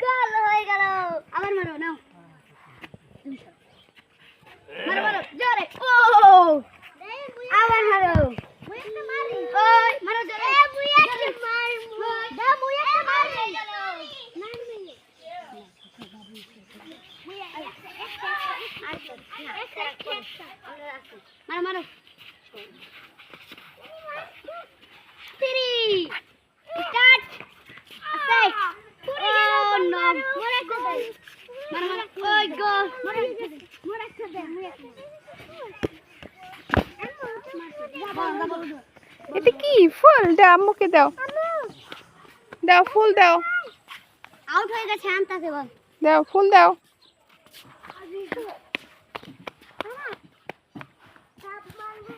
গোল হয়ে গেল। আবার মারো নাও। মারো মারো জোরে। ও আবার মারো। ওই মারো জোরে। মুই একটা মারমু। দা মুই একটা মারমু। মারো মারো। তিরি স্টার্ট। আস্তে। ও নো। মোরে একটা দে। মারো মারো। ওই গো। মোরে একটা দে। মোরে একটা দে। মুই একটা। এটা কি ফুল? দাও আম্মুকে দাও। দাও ফুল দাও। আউট হয়ে গেছে আনতাছে বল। দাও ফুল দাও। সাপ মারবো।